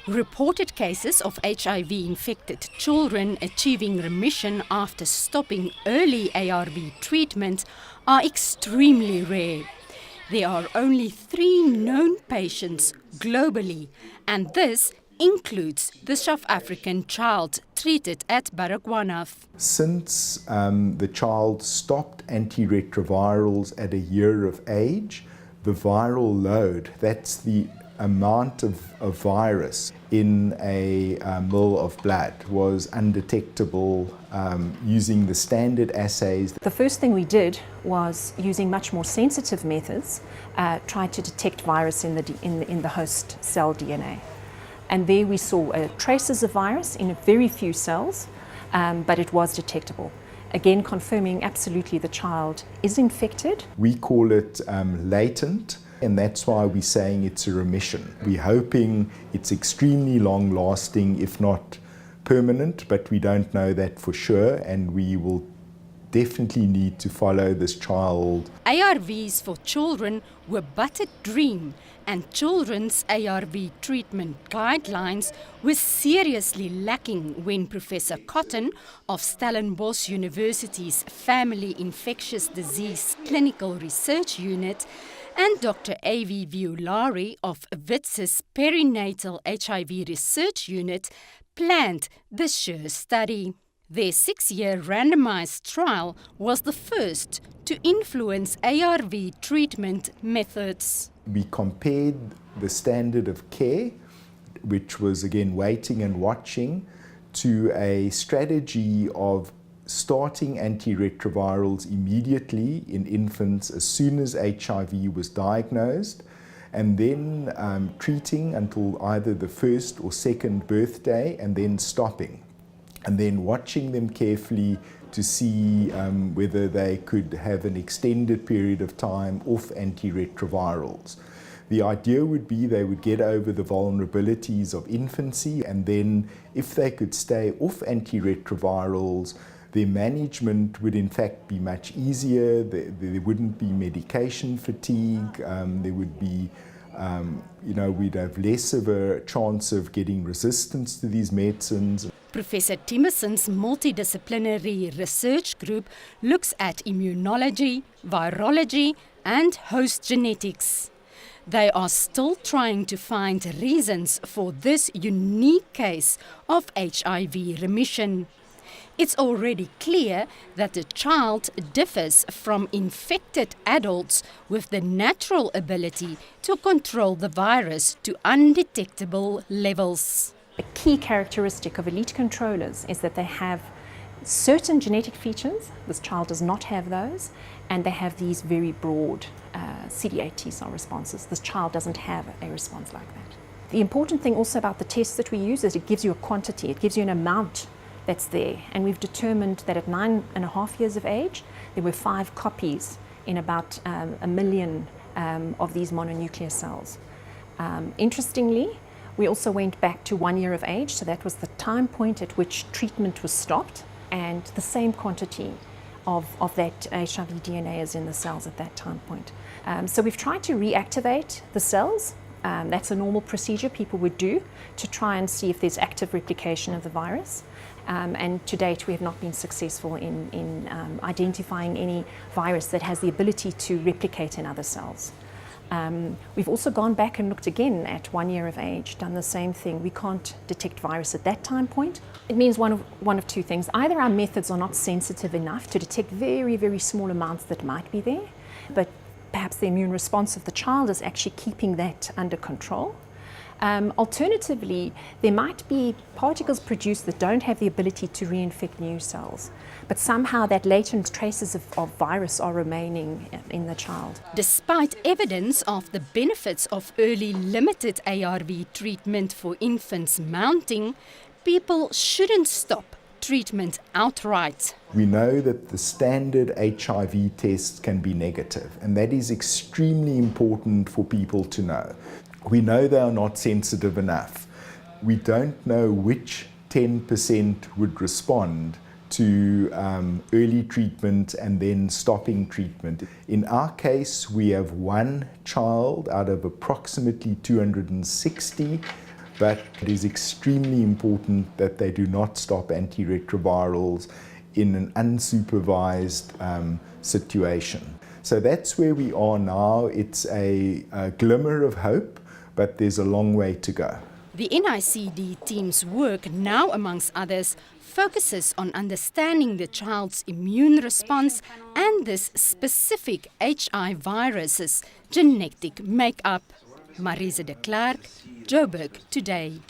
Reported cases of HIV-infected children achieving remission after stopping early ARV treatment are extremely rare. There are only 3 known patients globally, and this includes the South African child treated at Baragwanath. Since the child stopped antiretrovirals at a year of age, the viral load, that's the amount of virus in a ml of blood, was undetectable using the standard assays. The first thing we did was, using much more sensitive methods, try to detect virus in the host cell DNA. And there we saw traces of virus in a very few cells, but it was detectable. Again, confirming absolutely the child is infected. We call it latent, and that's why we're saying it's a remission. We're hoping it's extremely long-lasting, if not permanent, but we don't know that for sure, and we will definitely need to follow this child. ARVs for children were but a dream, and children's ARV treatment guidelines were seriously lacking when Professor Cotton of Stellenbosch University's Family Infectious Disease Clinical Research Unit and Dr. A.V. Violari of WITS's Perinatal HIV Research Unit planned the CHER study. Their 6-year randomized trial was the first to influence ARV treatment methods. We compared the standard of care, which was again waiting and watching, to a strategy of starting antiretrovirals immediately in infants as soon as HIV was diagnosed, and then treating until either the first or second birthday, and then stopping, and then watching them carefully to see whether they could have an extended period of time off antiretrovirals. The idea would be they would get over the vulnerabilities of infancy, and then if they could stay off antiretrovirals, their management would in fact be much easier. There wouldn't be medication fatigue. There would be, we'd have less of a chance of getting resistance to these medicines. Professor Timmerson's multidisciplinary research group looks at immunology, virology, and host genetics. They are still trying to find reasons for this unique case of HIV remission. It's already clear that the child differs from infected adults with the natural ability to control the virus to undetectable levels. A key characteristic of elite controllers is that they have certain genetic features. This child does not have those, and they have these very broad CD8 T cell responses. This child doesn't have a response like that. The important thing also about the tests that we use is it gives you a quantity, it gives you an amount that's there, and we've determined that at 9.5 years of age there were 5 copies in about 1 million of these mononuclear cells. Interestingly, we also went back to 1 year of age, so that was the time point at which treatment was stopped, and the same quantity of that HIV DNA is in the cells at that time point. So we've tried to reactivate the cells. That's a normal procedure people would do to try and see if there's active replication of the virus. And to date, we have not been successful in identifying any virus that has the ability to replicate in other cells. We've also gone back and looked again at 1 year of age, done the same thing. We can't detect virus at that time point. It means one of 2 things. Either our methods are not sensitive enough to detect very, very small amounts that might be there, but perhaps the immune response of the child is actually keeping that under control. Alternatively, there might be particles produced that don't have the ability to reinfect new cells, but somehow that latent traces of virus are remaining in the child. Despite evidence of the benefits of early limited ARV treatment for infants mounting, people shouldn't stop treatment outright. We know that the standard HIV tests can be negative, and that is extremely important for people to know. We know they are not sensitive enough. We don't know which 10% would respond to early treatment and then stopping treatment. In our case, we have 1 child out of approximately 260 but it is extremely important that they do not stop antiretrovirals in an unsupervised situation. So that's where we are now. It's a glimmer of hope, but there's a long way to go. The NICD team's work now, amongst others, focuses on understanding the child's immune response and this specific HIV virus's genetic makeup. Marize de Klerk, Joburg Today.